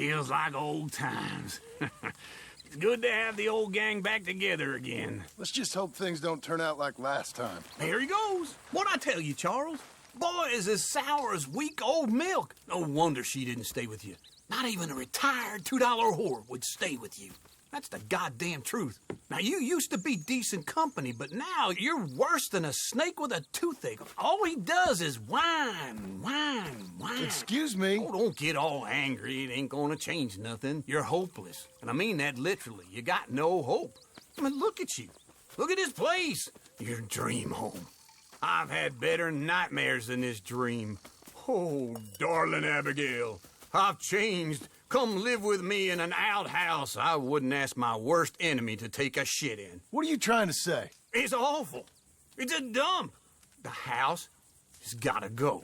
Feels like old times. It's good to have the old gang back together again. Let's just hope things don't turn out like last time. Here he goes. What'd I tell you, Charles? Boy is as sour as week-old milk. No wonder she didn't stay with you. Not even a retired $2 whore would stay with you. That's the goddamn truth. Now, you used to be decent company, but now you're worse than a snake with a toothache. All he does is whine, whine, whine. Excuse me? Oh, don't get all angry. It ain't gonna change nothing. You're hopeless. And I mean that literally. You got no hope. I mean, look at you. Look at this place. Your dream home. I've had better nightmares than this dream. Oh, darling Abigail, I've changed. Come live with me in an outhouse I wouldn't ask my worst enemy to take a shit in. What are you trying to say? It's awful. It's a dump. The house has gotta go.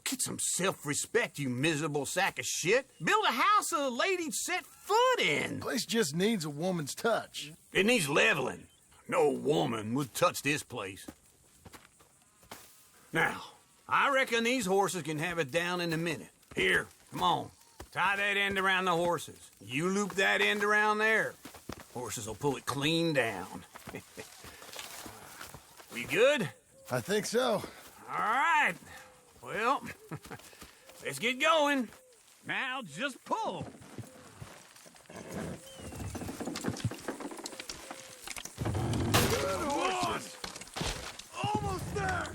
Get some self-respect, you miserable sack of shit. Build a house a lady'd set foot in. Place just needs a woman's touch. It needs leveling. No woman would touch this place. Now, I reckon these horses can have it down in a minute. Here, come on. Tie that end around the horses. You loop that end around there. Horses will pull it clean down. We good? I think so. All right. Well, let's get going. Now just pull. Good horses. Almost there.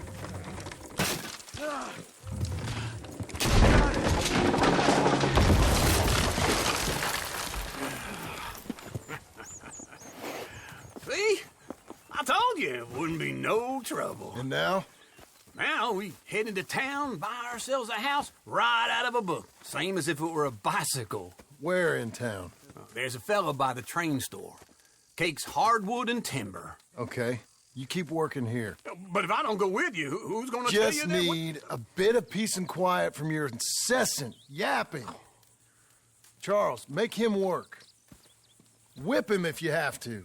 See? I told you it wouldn't be no trouble. And now? Now we head into town, buy ourselves a house right out of a book. Same as if it were a bicycle. Where in town? There's a fella by the train store. Cakes hardwood and timber. Okay. You keep working here. But if I don't go with you, who's gonna tell you Just that? need a bit of peace and quiet from your incessant yapping. Charles, make him work. Whip him if you have to.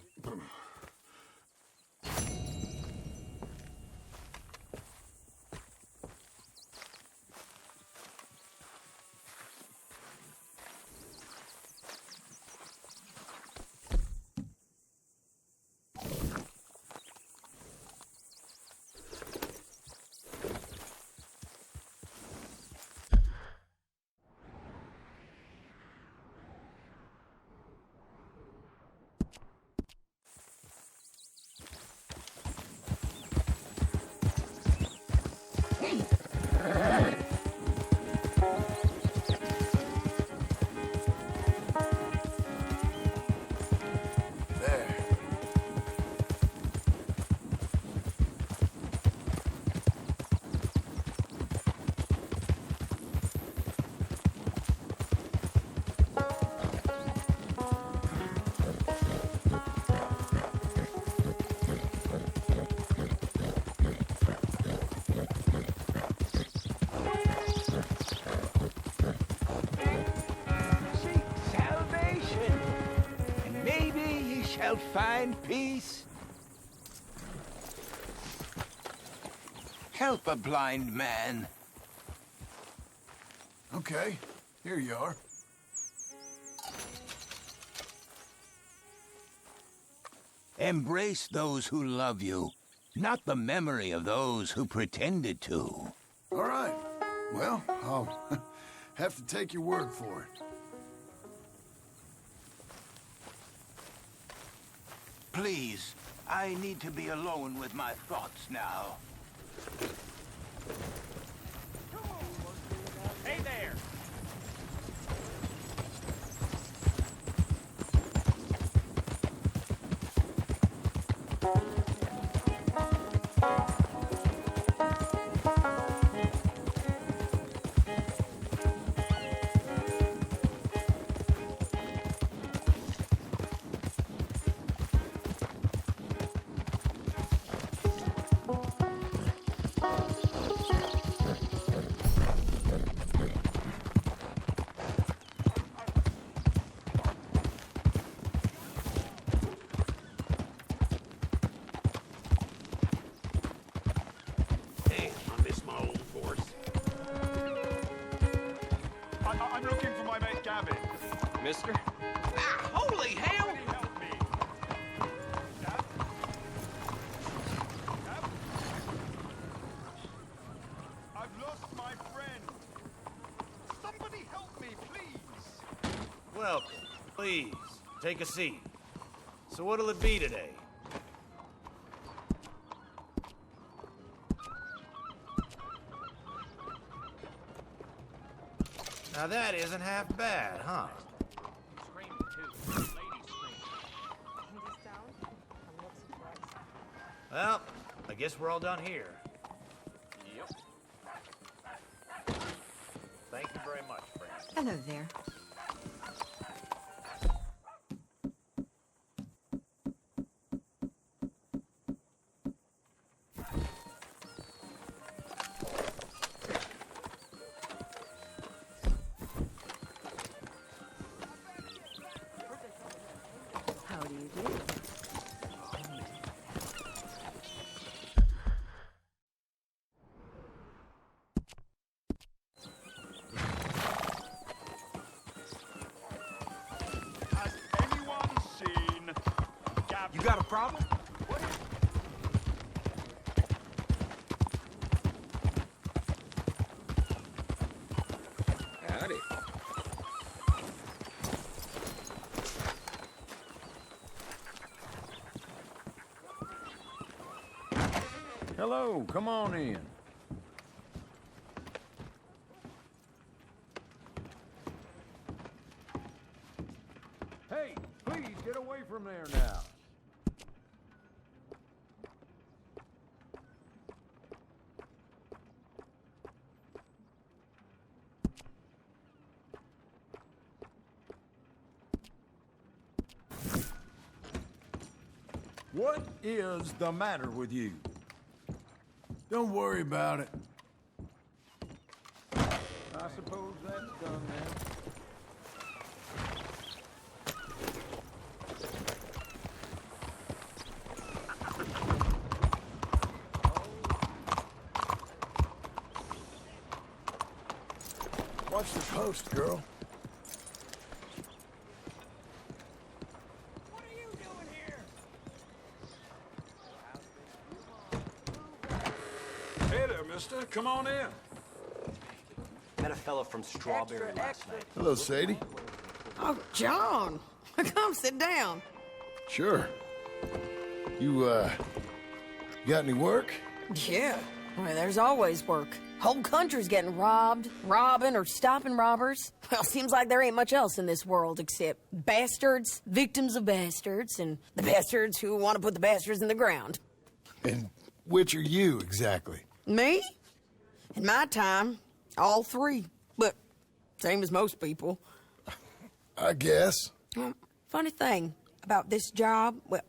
Shall find peace. Help a blind man. Okay, here you are. Embrace those who love you, not the memory of those who pretended to. All right. Well, I'll have to take your word for it. Please, I need to be alone with my thoughts now. Hey there! mister. Ah, holy hell! I've lost my friend. Somebody help me, please. Welcome. Please, take a seat. So what'll it be today? Now that isn't half bad, huh? Well, I guess we're all done here. Yep. Thank you very much, friend. Hello there. How do you do? Has anyone seen Gab? You got a problem? Howdy. Hello, come on in. Hey, please get away from there now. What is the matter with you? Don't worry about it. I suppose that's done then. Watch the post, girl. Hey there, mister. Come on in. Met a fellow from Strawberry last night. Hello, Sadie. Oh, John. Come sit down. Sure. You got any work? Yeah. Well, there's always work. Whole country's getting robbed, robbing, or stopping robbers. Well, seems like there ain't much else in this world except bastards, victims of bastards, and the bastards who want to put the bastards in the ground. And which are you, exactly? Me? In my time, all three. But same as most people. I guess. Funny thing about this job, well,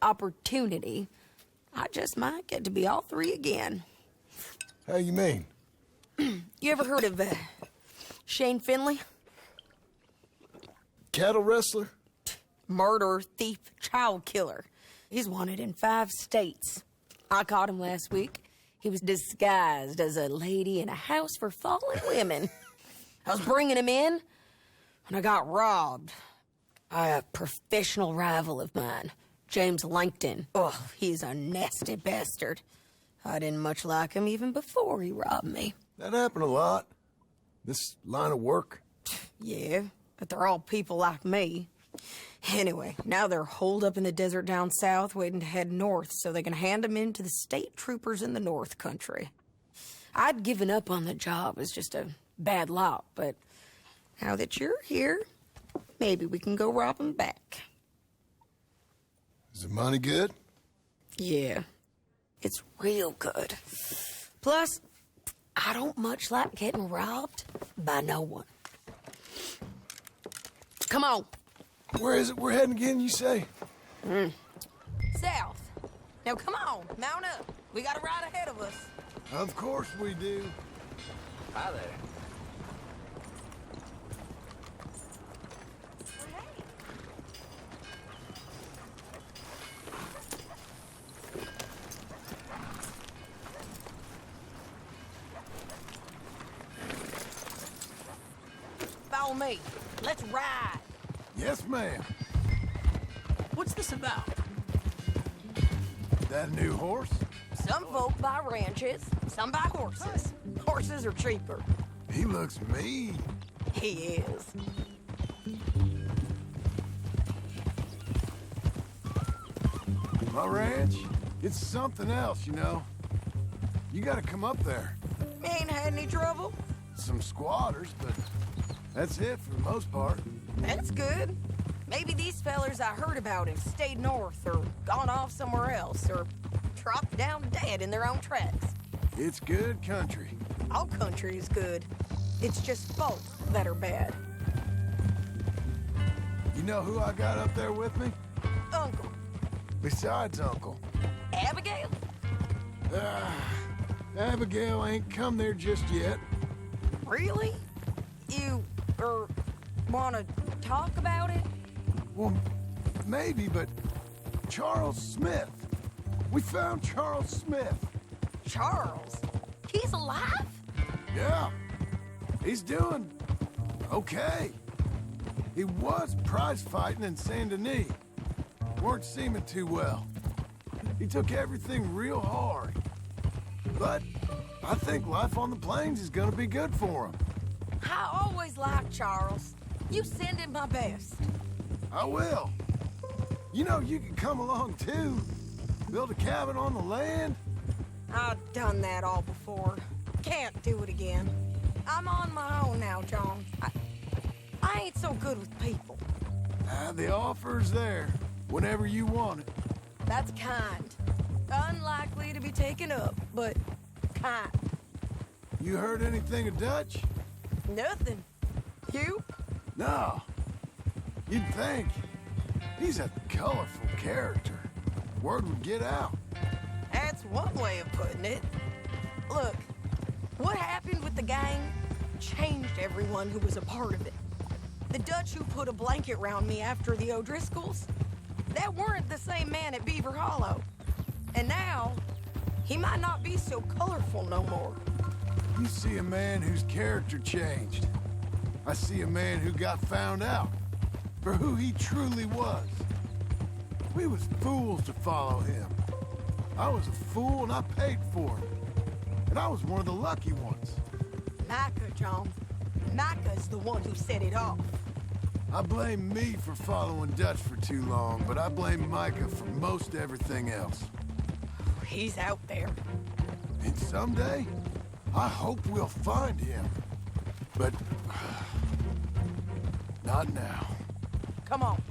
opportunity, I just might get to be all three again. How you mean? You ever heard of Shane Finley? Cattle wrestler? Murderer, thief, child killer. He's wanted in 5 states. I caught him last week. He was disguised as a lady in a house for fallen women. I was bringing him in, and I got robbed by a professional rival of mine, James Langton. Oh, he's a nasty bastard. I didn't much like him even before he robbed me. That happened a lot. This line of work. Yeah, but they're all people like me. Anyway, now they're holed up in the desert down south, waiting to head north so they can hand them in to the state troopers in the north country. I'd given up on the job as just a bad lot, but now that you're here, maybe we can go rob them back. Is the money good? Yeah, it's real good. Plus, I don't much like getting robbed by no one. Come on. Where is it we're heading again, you say? South. Now come on, mount up. We got a ride ahead of us. Of course we do. Hi there. Follow me. Let's ride. Yes, ma'am. What's this about? That a new horse? Some folk buy ranches, some buy horses. Horses are cheaper. He looks mean. He is. My ranch, it's something else, you know. You gotta come up there. Ain't had any trouble? Some squatters, but that's it for the most part. That's good. Maybe these fellers I heard about have stayed north or gone off somewhere else or dropped down dead in their own tracks. It's good country. All country is good. It's just folk that are bad. You know who I got up there with me? Uncle. Besides Uncle. Abigail? Abigail ain't come there just yet. Really? You, wanna talk about it? Well, maybe, but Charles Smith. We found Charles Smith. Charles? He's alive? Yeah. He's doing okay. He was prize fighting in Saint Denis. Weren't seeming too well. He took everything real hard. But I think life on the plains is gonna be good for him. I always liked Charles. You send him my best. I will. You know, you can come along too. Build a cabin on the land. I've done that all before. Can't do it again. I'm on my own now, John. I ain't so good with people. The offer's there whenever you want it. That's kind. Unlikely to be taken up, but kind. You heard anything of Dutch? Nothing. You? No. You'd think. He's a colorful character. Word would get out. That's one way of putting it. Look, what happened with the gang changed everyone who was a part of it. The Dutch who put a blanket round me after the O'Driscolls, that weren't the same man at Beaver Hollow. And now, he might not be so colorful no more. You see a man whose character changed. I see a man who got found out for who he truly was. We was fools to follow him. I was a fool and I paid for it. And I was one of the lucky ones. Micah, John. Micah's the one who set it off. I blame me for following Dutch for too long, but I blame Micah for most everything else. He's out there. And someday, I hope we'll find him. But not now. Come on.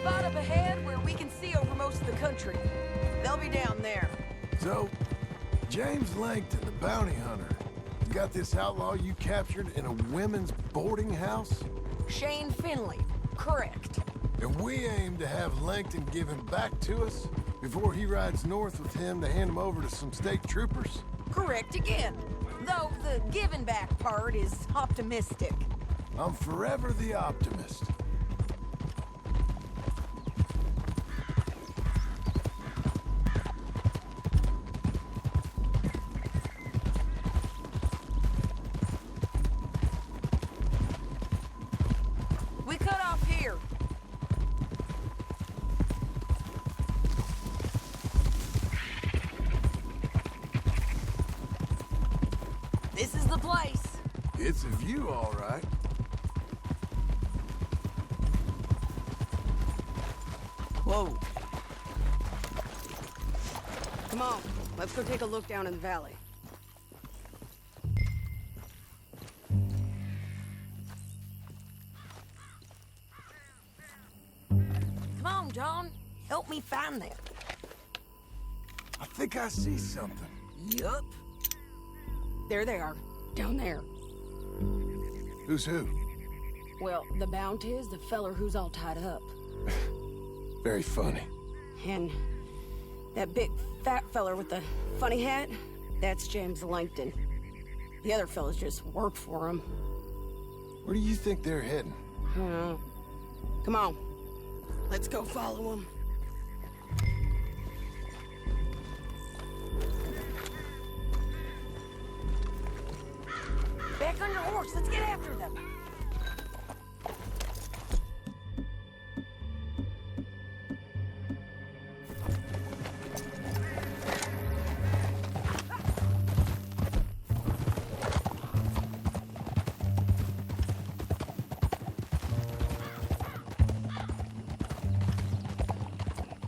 Spot up ahead where we can see over most of the country. They'll be down there. So, James Langton, the bounty hunter, got this outlaw you captured in a women's boarding house? Shane Finley, correct. And we aim to have Langton give him back to us before he rides north with him to hand him over to some state troopers? Correct again. Though the giving back part is optimistic. I'm forever the optimist. This is the place. It's a view, all right. Whoa. Come on, let's go take a look down in the valley. Come on, John. Help me find them. I think I see something. Yup. There they are, down there. Who's who? Well, the bounty is the feller who's all tied up. Very funny. And That big fat feller with the funny hat, that's James Langton. The other fellas just work for him. Where do you think they're heading? Come on, let's go follow him. Back on your horse, let's get after them.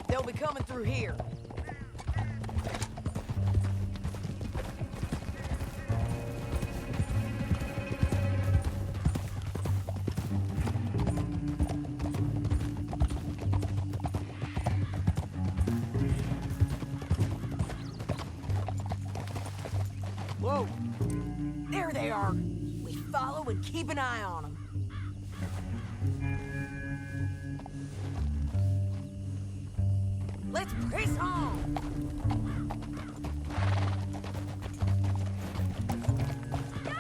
They'll be coming through here. Whoa! There they are. We follow and keep an eye on them. Let's press on! Go!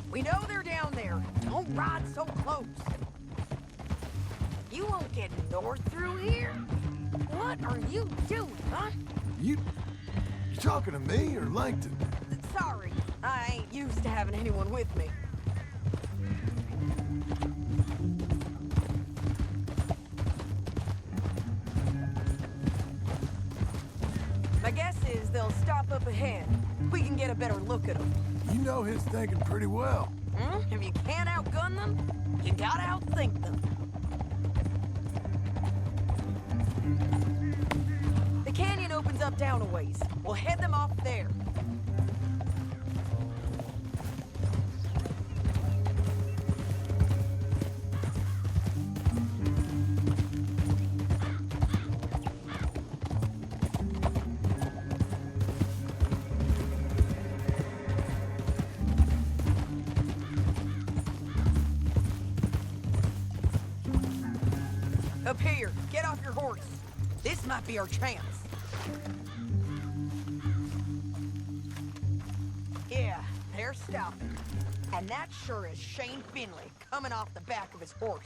We know they're down there. Don't ride so close. You won't get north through here? What are you doing, huh? You talking to me or Langton? Sorry, I ain't used to having anyone with me. My guess is they'll stop up ahead. We can get a better look at them. You know his thinking pretty well. If you can't outgun them, you gotta outthink them. The canyon opens up down a ways. We'll head them off there. Up here, get off your horse. This might be our chance. Yeah, they're stopping. And that sure is Shane Finley coming off the back of his horse.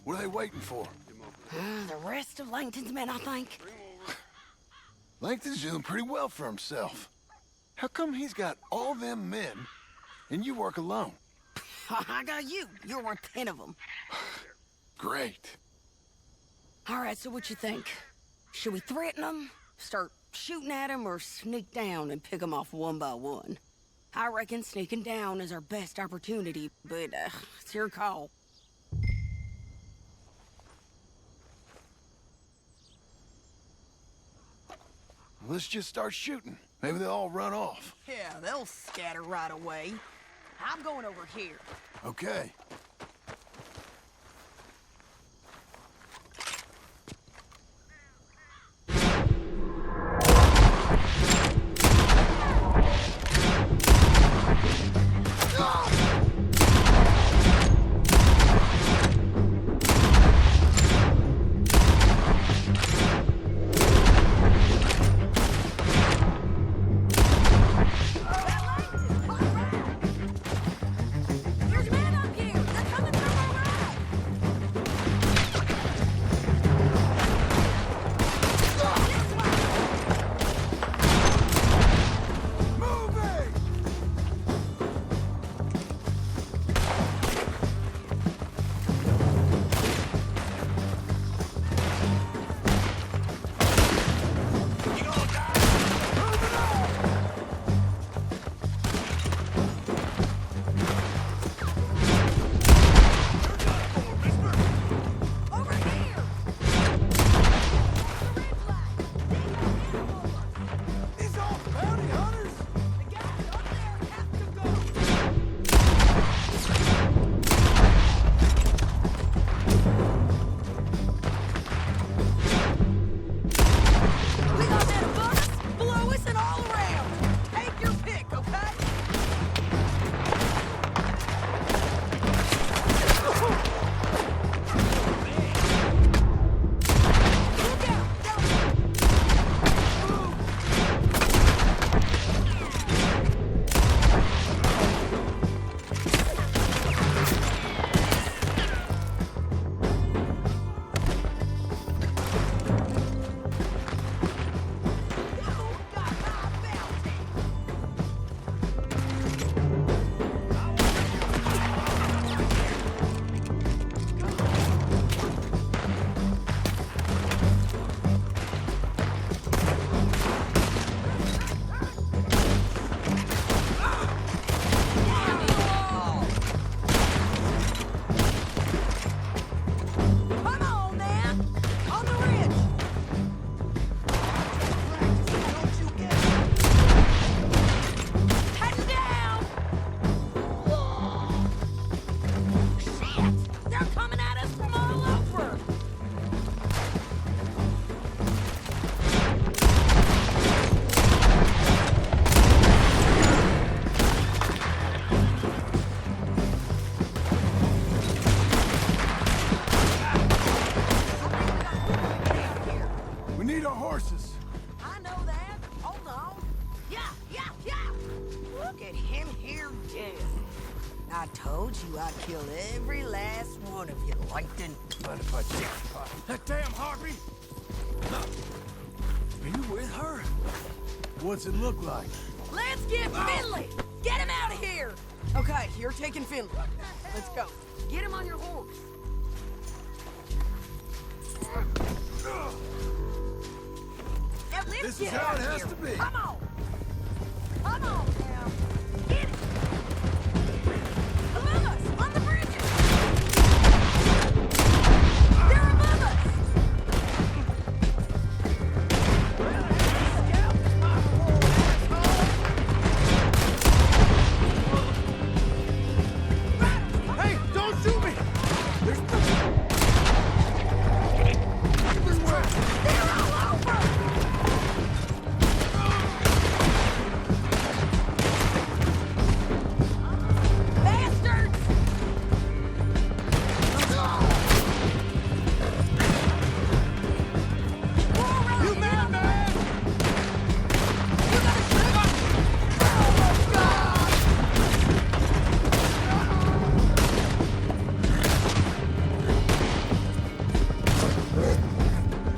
What are they waiting for? The rest of Langton's men, I think. Langton's doing pretty well for himself. How come he's got all them men and you work alone? I got you. You're worth 10 of them. Great. All right, so what you think? Should we threaten them, start shooting at them, or sneak down and pick them off one by one? I reckon sneaking down is our best opportunity, but it's your call. Let's just start shooting. Maybe they'll all run off. Yeah, they'll scatter right away. I'm going over here. Okay. There's men up here! our horses. I know that. Hold on. Yeah. Look at him here dead. I told you I'd kill every last one of you, Langton. Mind if I check? That damn Harvey! Are you with her? What's it look like? Let's get Finley! Get him out of here! Okay, you're taking Finley. Let's go. Get him on your horse. Now, let's This get is how out it of has here. to be. Come on! Come on now. Get it! Above us! On the bridges! They're above us! Hey, don't shoot me! They're all over! Bastards! You madman! You gotta shoot them! Oh, God!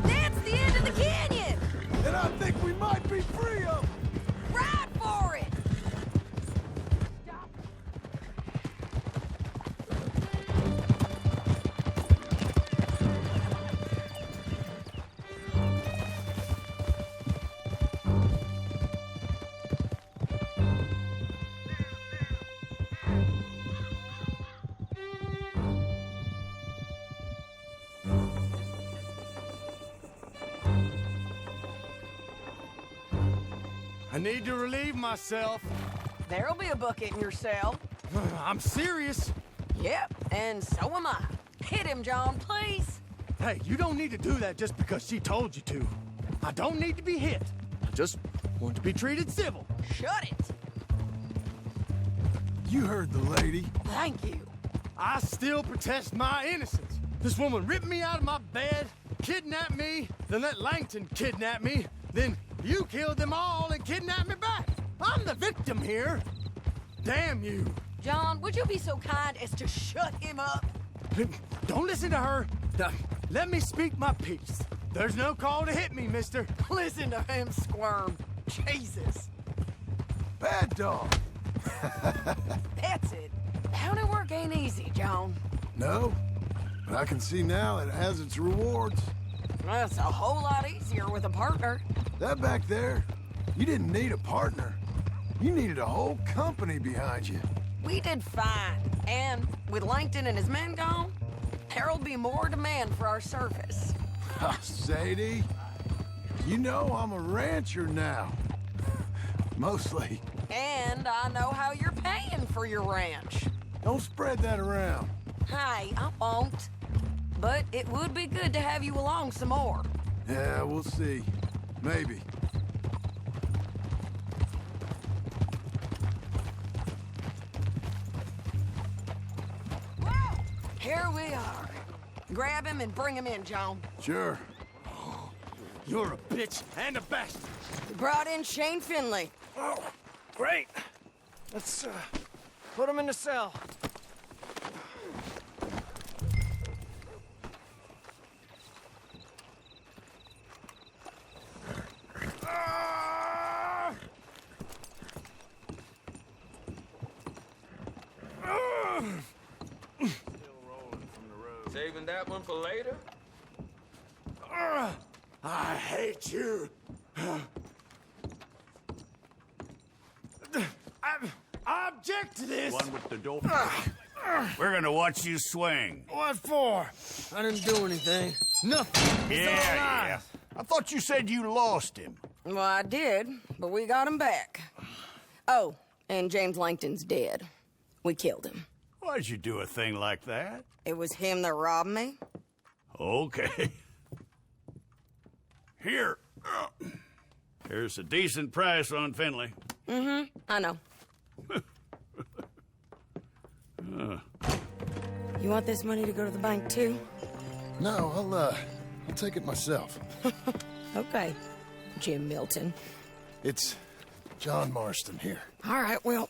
That's the end of the canyon! And I think we might be free of them. Ride for it! I need to relieve myself. There'll be a bucket in your cell. I'm serious. Yep, and so am I. Hit him, John, please. Hey, you don't need to do that just because she told you to. I don't need to be hit. I just want to be treated civil. Shut it. You heard the lady. Thank you. I still protest my innocence. This woman ripped me out of my bed, kidnapped me, then let Langton kidnap me, then you killed them all and kidnapped me back. I'm the victim here. Damn you. John, would you be so kind as to shut him up? Don't listen to her. Now, let me speak my piece. There's no call to hit me, mister. Listen to him squirm. Jesus. Bad dog. That's it. County work ain't easy, John. No, but I can see now it has its rewards. That's a whole lot easier with a partner. That back there, you didn't need a partner. You needed a whole company behind you. We did fine. And with Langton and his men gone, there'll be more demand for our service. Sadie, you know I'm a rancher now. Mostly. And I know how you're paying for your ranch. Don't spread that around. Hey, I won't. But it would be good to have you along some more. Yeah, we'll see. Maybe. Here we are. Grab him and bring him in, John. Sure. You're a bitch and a bastard. We brought in Shane Finley. Oh, great. Let's put him in the cell. Saving that one for later? I hate you. I object to this. One with the door. We're gonna watch you swing. What for? I didn't do anything. Nothing. It's all Yeah. lies. I thought you said you lost him. Well, I did, but we got him back. Oh, and James Langton's dead. We killed him. Why'd you do a thing like that? It was him that robbed me. Okay. Here. Here's a decent price on Finley. I know. You want this money to go to the bank, too? No, I'll take it myself. Okay, Jim Milton. It's John Marston here. All right, well,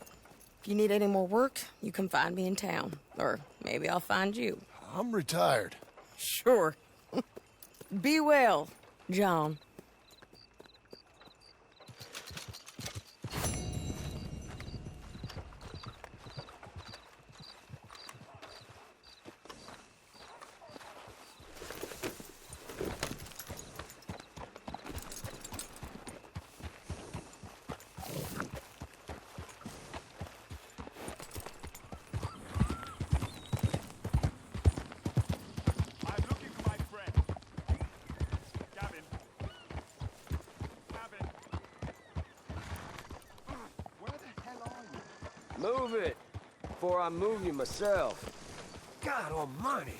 if you need any more work, you can find me in town. Or maybe I'll find you. I'm retired. Sure. Be well, John. I'm looking for my friend. Gavin. Gavin. Where the hell are you? Move it, before I move you myself. God almighty.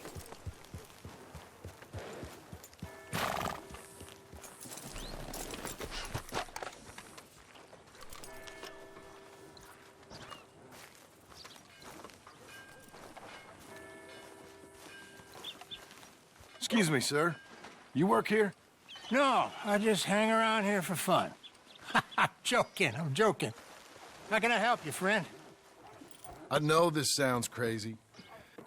Excuse me, sir. You work here? No, I just hang around here for fun. I'm joking. How can I help you, friend? I know this sounds crazy.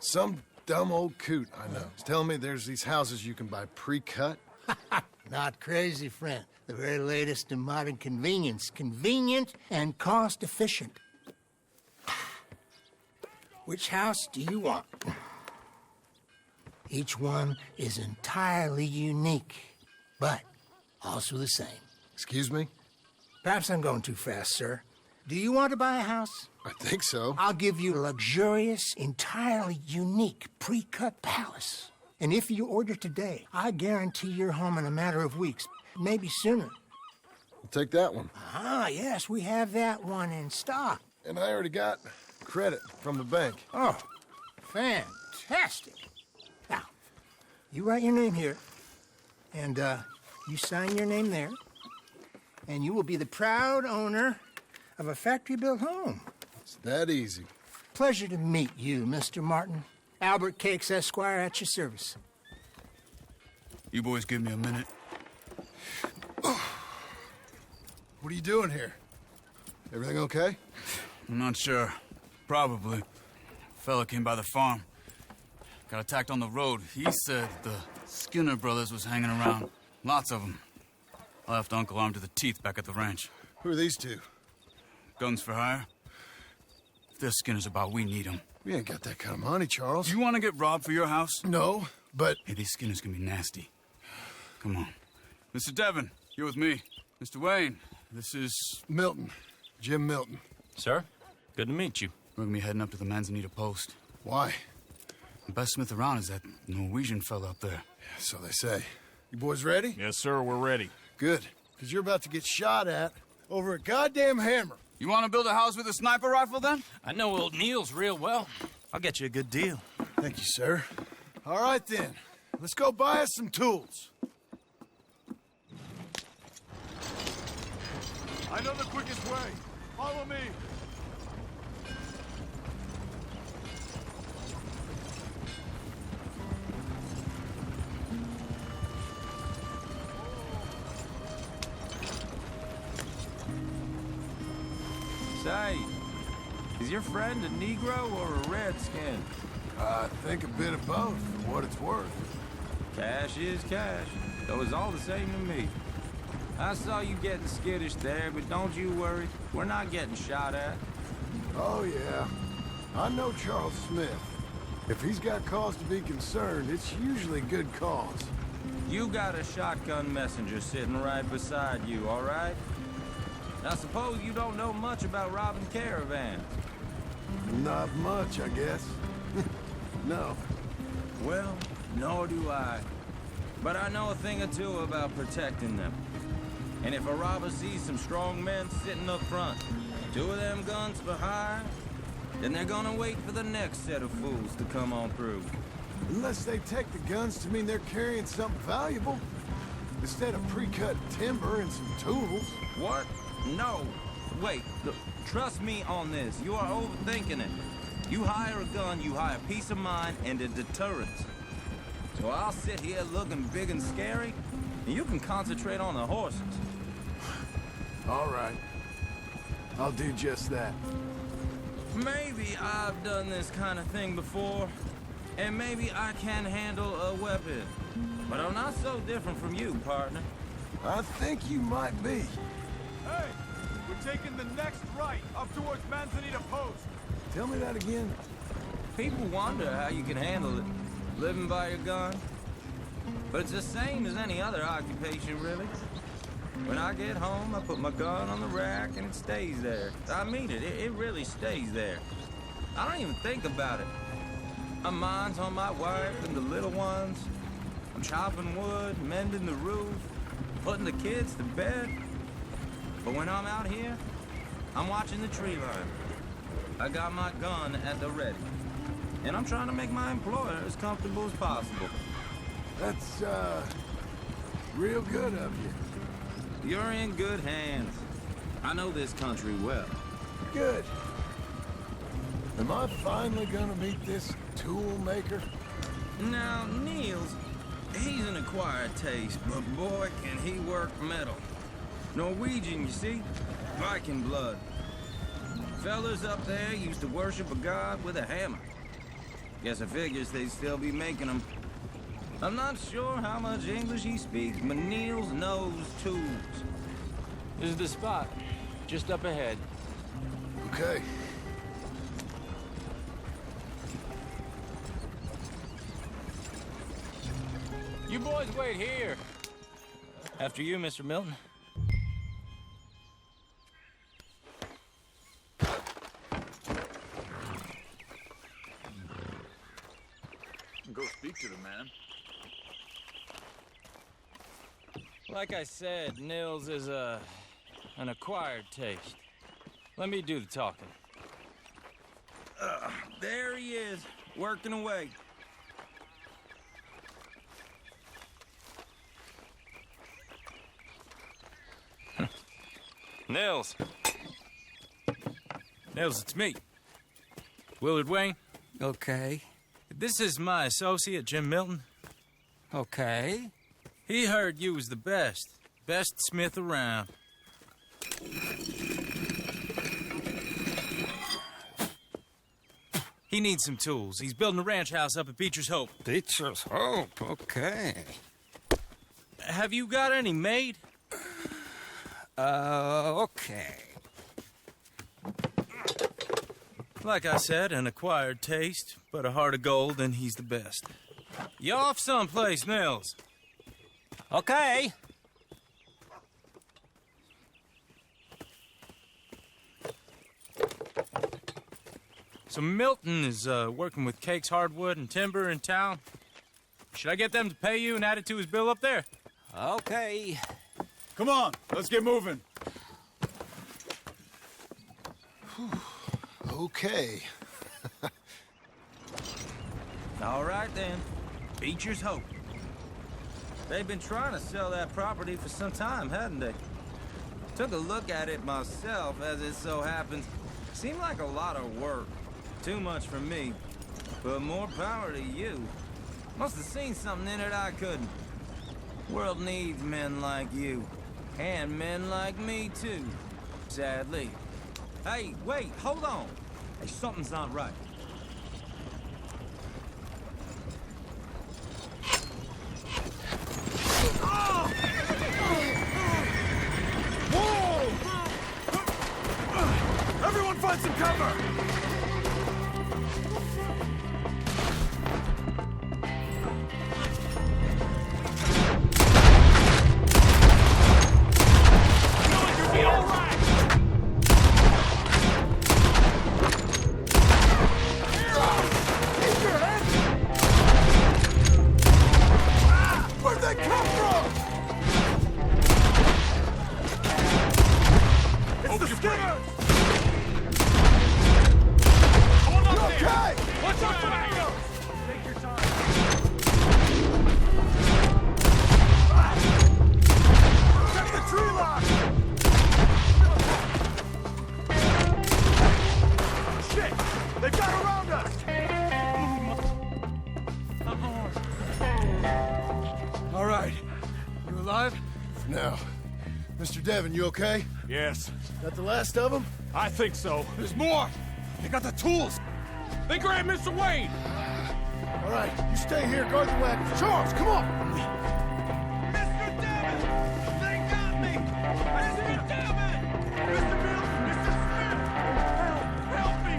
Some dumb old coot I know is telling me there's these houses you can buy pre-cut. Not crazy, friend. The very latest in modern convenience. Convenient and cost-efficient. Which house do you want? Each one is entirely unique, but also the same. Excuse me? Perhaps I'm going too fast, sir. Do you want to buy a house? I think so. I'll give you a luxurious, entirely unique pre-cut palace. And if you order today, I guarantee you're home in a matter of weeks, maybe sooner. I'll take that one. Ah, yes, we have that one in stock. And I already got credit from the bank. Oh, fantastic. Now, you write your name here, and you sign your name there, and you will be the proud owner of a factory-built home. It's that easy. Pleasure to meet you, Mr. Martin. Albert Cakes, Esquire, at your service. You boys give me a minute. What are you doing here? Everything okay? I'm not sure. Probably. Fella came by the farm. Got attacked on the road. He said the Skinner brothers was hanging around. Lots of them. I left Uncle armed to the teeth back at the ranch. Who are these two? Guns for hire. If they're Skinner's about, we need them. We ain't got that kind of money, Charles. You want to get robbed for your house? No, but... Hey, these Skinners can be nasty. Come on. Mr. Devon, you're with me. Mr. Wayne, this is... Milton. Jim Milton. Sir, good to meet you. We're gonna be heading up to the Manzanita post. Why? The best smith around is that Norwegian fella up there. So they say. You boys ready? Yes, sir, we're ready. Good, because you're about to get shot at over a goddamn hammer. You want to build a house with a sniper rifle, then? I know old Neil's real well. I'll get you a good deal. Thank you, sir. All right, then. Let's go buy us some tools. I know the quickest way. Follow me. Say, is your friend a Negro or a Redskin? I think a bit of both, for what it's worth. Cash is cash, though it's all the same to me. I saw you getting skittish there, but don't you worry. We're not getting shot at. Oh, yeah. I know Charles Smith. If he's got cause to be concerned, it's usually good cause. You got a shotgun messenger sitting right beside you, all right? I suppose you don't know much about robbing caravans. Not much, I guess. No. Well, nor do I. But I know a thing or two about protecting them. And if a robber sees some strong men sitting up front, 2 of them guns for hire, then they're gonna wait for the next set of fools to come on through. Unless they take the guns to mean they're carrying something valuable. Instead of pre-cut timber and some tools. What? No. Wait, look, trust me on this. You are overthinking it. You hire a gun, you hire peace of mind and a deterrent. So I'll sit here looking big and scary, and you can concentrate on the horses. All right. I'll do just that. Maybe I've done this kind of thing before, and maybe I can handle a weapon. But I'm not so different from you, partner. I think you might be. Hey, we're taking the next right up towards Manzanita Post. Tell me that again. People wonder how you can handle it, living by your gun. But it's the same as any other occupation, really. When I get home, I put my gun on the rack and it stays there. I mean it, it really stays there. I don't even think about it. My mind's on my wife and the little ones. I'm chopping wood, mending the roof, putting the kids to bed. But when I'm out here, I'm watching the tree line. I got my gun at the ready. And I'm trying to make my employer as comfortable as possible. That's, real good of you. You're in good hands. I know this country well. Good. Am I finally gonna meet this tool maker? Now, Niels, he's an acquired taste, but boy, can he work metal. Norwegian, you see? Viking blood. Fellas up there used to worship a god with a hammer. Guess I figures they'd still be making them. I'm not sure how much English he speaks, but Niels knows tools. This is the spot, just up ahead. Okay. You boys wait here. After you, Mr. Milton. Go speak to the man. Like I said, Nils is an acquired taste. Let me do the talking. There he is, working away. Nils. Nils, it's me. Willard Wayne. Okay. This is my associate, Jim Milton. Okay. He heard you was the best smith around. He needs some tools. He's building a ranch house up at Beecher's Hope. Beecher's Hope, okay. Have you got any made? Okay. Like I said, an acquired taste, but a heart of gold, and he's the best. You off someplace, Nils? Okay. So Milton is working with Cakes Hardwood and Timber in town. Should I get them to pay you and add it to his bill up there? Okay. Come on, let's get moving. Okay. All right, then. Beecher's Hope. They've been trying to sell that property for some time, hadn't they? Took a look at it myself, as it so happens. Seemed like a lot of work. Too much for me. But more power to you. Must have seen something in it I couldn't. World needs men like you. And men like me, too. Sadly. Hey, wait, hold on. Hey, something's not right. Whoa! Everyone find some cover! Mr. Devon, you okay? Yes. That the last of them? I think so. There's more! They got the tools! They grabbed Mr. Wayne! All right, you stay here, guard the wagons. Charles, come on! Mr. Devon! They got me! Mr. Devon! Mr. Mills! Mr. Smith! Help me!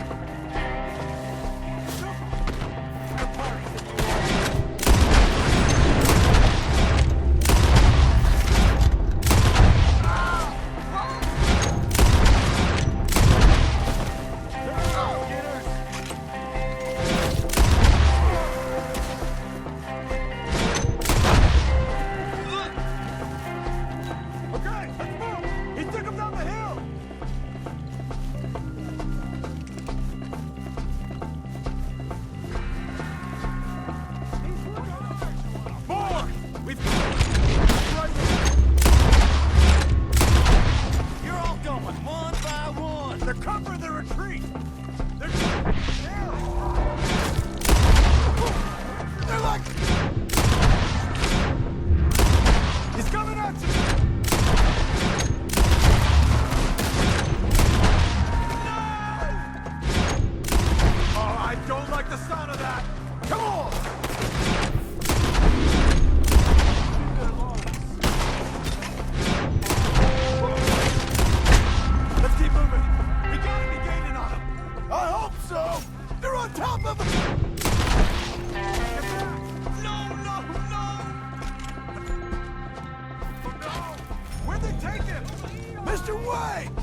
Mr. Wayne!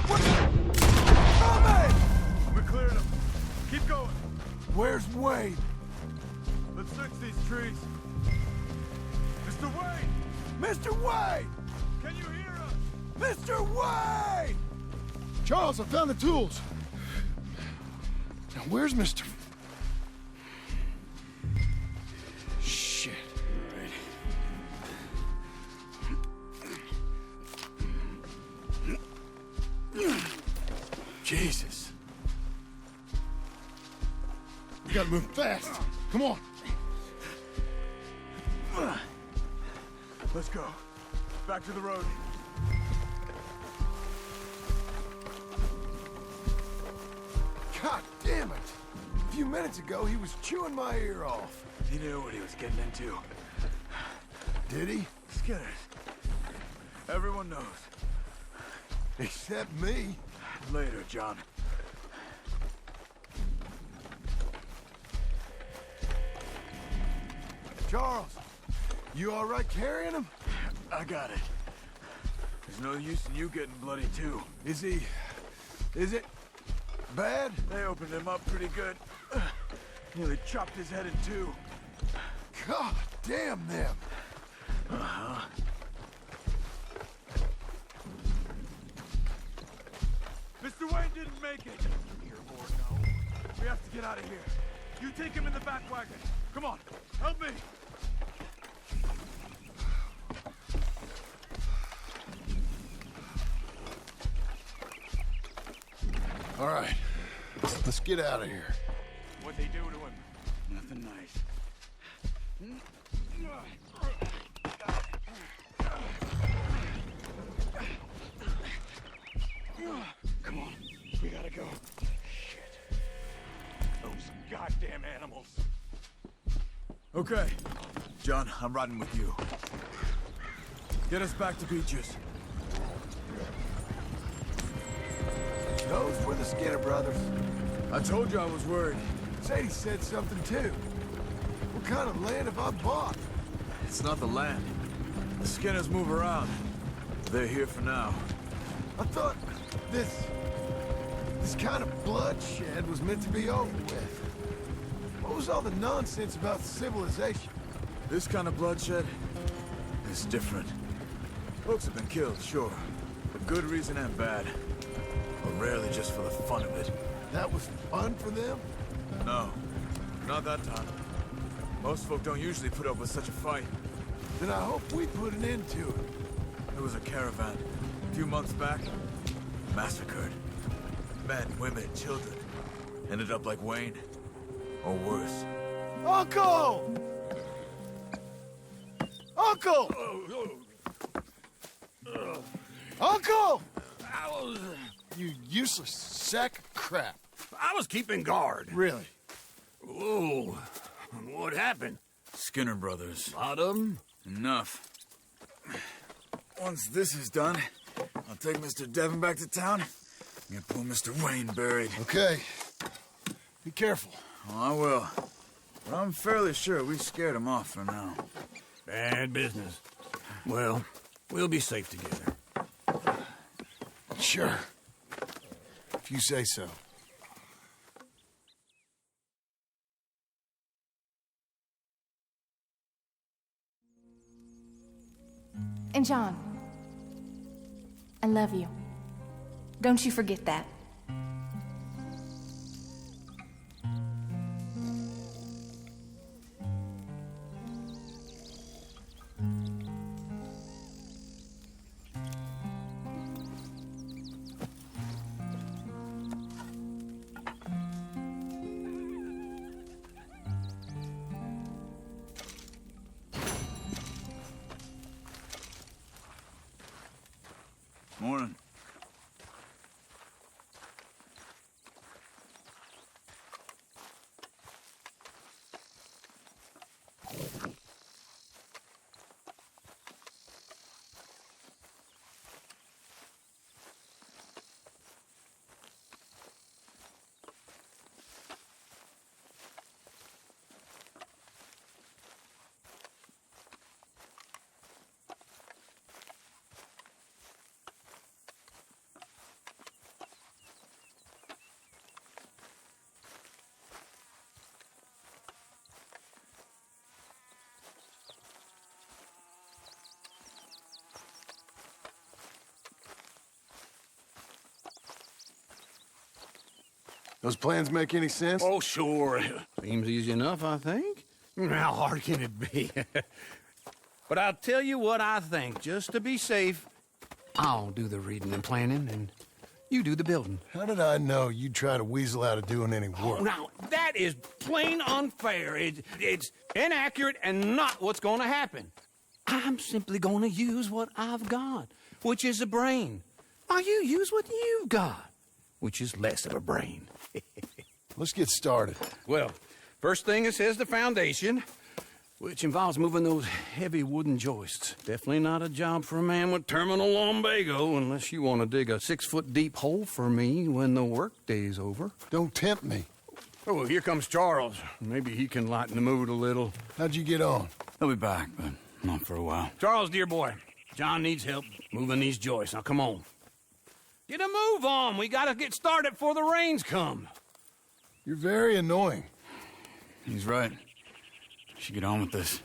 What? Coming! We cleared them. Keep going. Where's Wayne? Let's search these trees. Mr. Wayne! Mr. Wayne! Can you hear us? Mr. Wayne! Charles, I found the tools. Now, where's Mr. Shit. Jesus. We gotta move fast. Come on. Let's go. Back to the road. God damn it! A few minutes ago, he was chewing my ear off. He knew what he was getting into. Did he? Skinners. Everyone knows. Except me. Later, John. Charles, you all right carrying him? I got it. There's no use in you getting bloody, too. Is it bad? They opened him up pretty good. Nearly chopped his head in two. God damn them. Uh-huh. Mr. Wayne didn't make it. Here or no. We have to get out of here. You take him in the back wagon. Come on, help me. All right, let's get out of here. What'd they do to him? Nothing nice. Come on, we gotta go. Shit. Those goddamn animals. Okay. John, I'm riding with you. Get us back to Beaches. Those were the Skinner brothers. I told you I was worried. Sadie said something too. What kind of land have I bought? It's not the land. The Skinners move around. They're here for now. I thought this kind of bloodshed was meant to be over with. What was all the nonsense about civilization? This kind of bloodshed is different. Folks have been killed, sure. For good reason and bad. But rarely just for the fun of it. That was fun for them? No, not that time. Most folk don't usually put up with such a fight. Then I hope we put an end to it. There was a caravan a few months back. Massacred. Men, women, children. Ended up like Wayne. Or worse. Uncle! Uncle! Uncle! You useless sack of crap. I was keeping guard. Really? Whoa. What happened? Skinner brothers. A lot of them? Enough. Once this is done, I'll take Mr. Devon back to town and get poor Mr. Wayne buried. Okay. Be careful. Oh, I will. But I'm fairly sure we scared him off for now. Bad business. Well, we'll be safe together. Sure. If you say so. And John, I love you. Don't you forget that. Morning. Those plans make any sense? Oh, sure. Seems easy enough, I think. How hard can it be? But I'll tell you what I think, just to be safe. I'll do the reading and planning, and you do the building. How did I know you'd try to weasel out of doing any work? Oh, now, that is plain unfair. It's inaccurate and not what's going to happen. I'm simply going to use what I've got, which is a brain. While you use what you've got, which is less of a brain. Let's get started. Well, first thing it says the foundation, which involves moving those heavy wooden joists. Definitely not a job for a man with terminal lumbago unless you want to dig a 6-foot deep hole for me when the workday's over. Don't tempt me. Oh, well, here comes Charles. Maybe he can lighten the mood a little. How'd you get on? He'll be back, but not for a while. Charles, dear boy, John needs help moving these joists. Now, come on. Get a move on. We gotta get started before the rains come. You're very annoying. He's right. Should get on with this.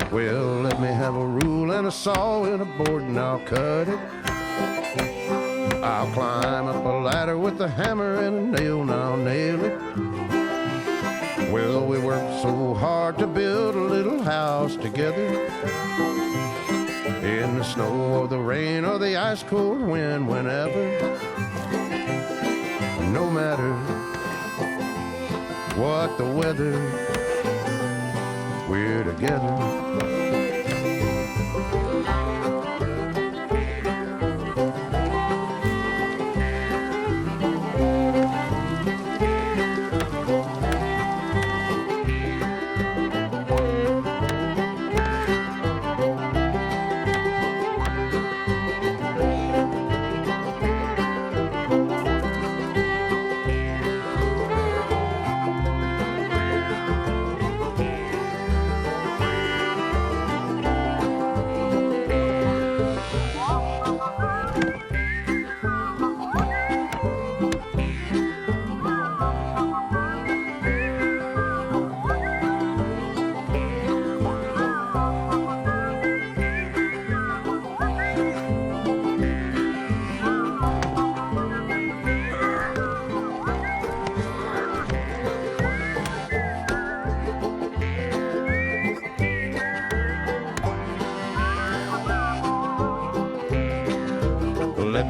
Well, let me have a rule and a saw and a board and I'll cut it. I'll climb up a ladder with a hammer and a nail and I'll nail it. Well, we worked so hard to build a little house together. In the snow or the rain or the ice cold wind, whenever. No matter what the weather, we're together.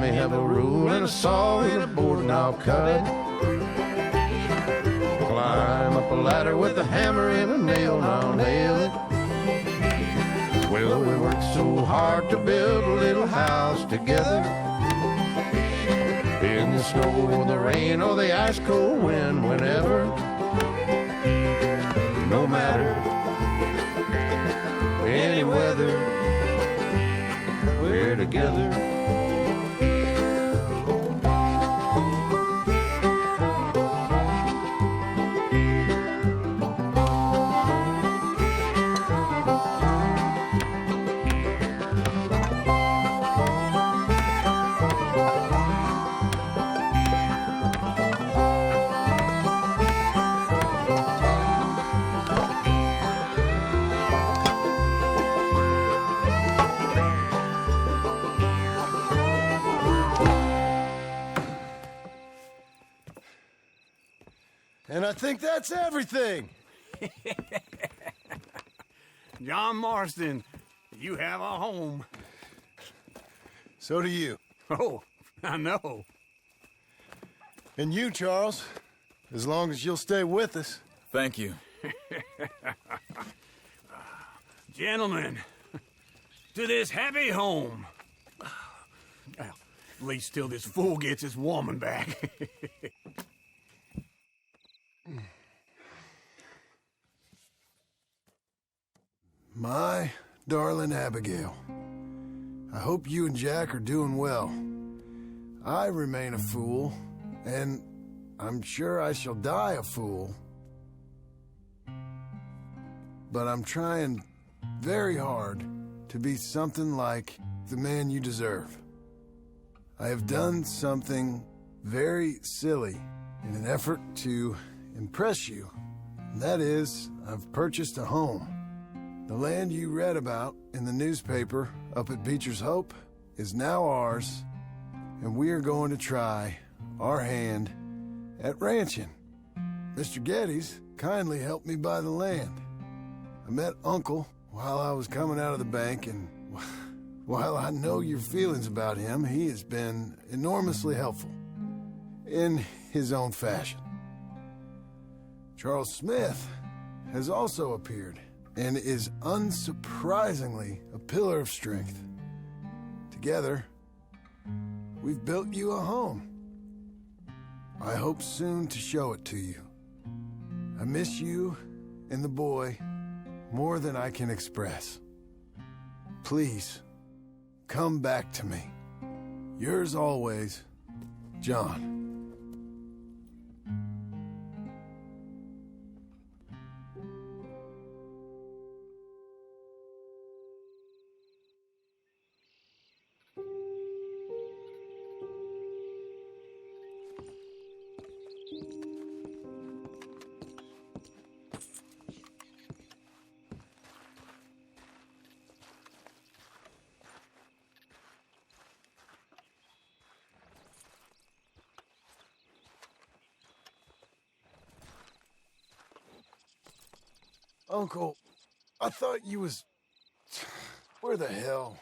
me have a rule and a saw and a board and I'll cut it. Climb up a ladder with a hammer and a nail and I'll nail it. Well, we worked so hard to build a little house together. In the snow or the rain or the ice cold wind, whenever. No matter any weather, we're together. And I think that's everything. John Marston, you have a home. So do you. Oh, I know. And you, Charles, as long as you'll stay with us. Thank you. Gentlemen, to this happy home. Well, at least till this fool gets his woman back. My darling Abigail, I hope you and Jack are doing well. I remain a fool, and I'm sure I shall die a fool. But I'm trying very hard to be something like the man you deserve. I have done something very silly in an effort to impress you. And that is, I've purchased a home. The land you read about in the newspaper up at Beecher's Hope is now ours, and we are going to try our hand at ranching. Mr. Geddes kindly helped me buy the land. I met Uncle while I was coming out of the bank, and while I know your feelings about him, he has been enormously helpful in his own fashion. Charles Smith has also appeared and is unsurprisingly a pillar of strength. Together, we've built you a home. I hope soon to show it to you. I miss you and the boy more than I can express. Please, come back to me. Yours always, John. Uncle, I thought you was... Where the hell?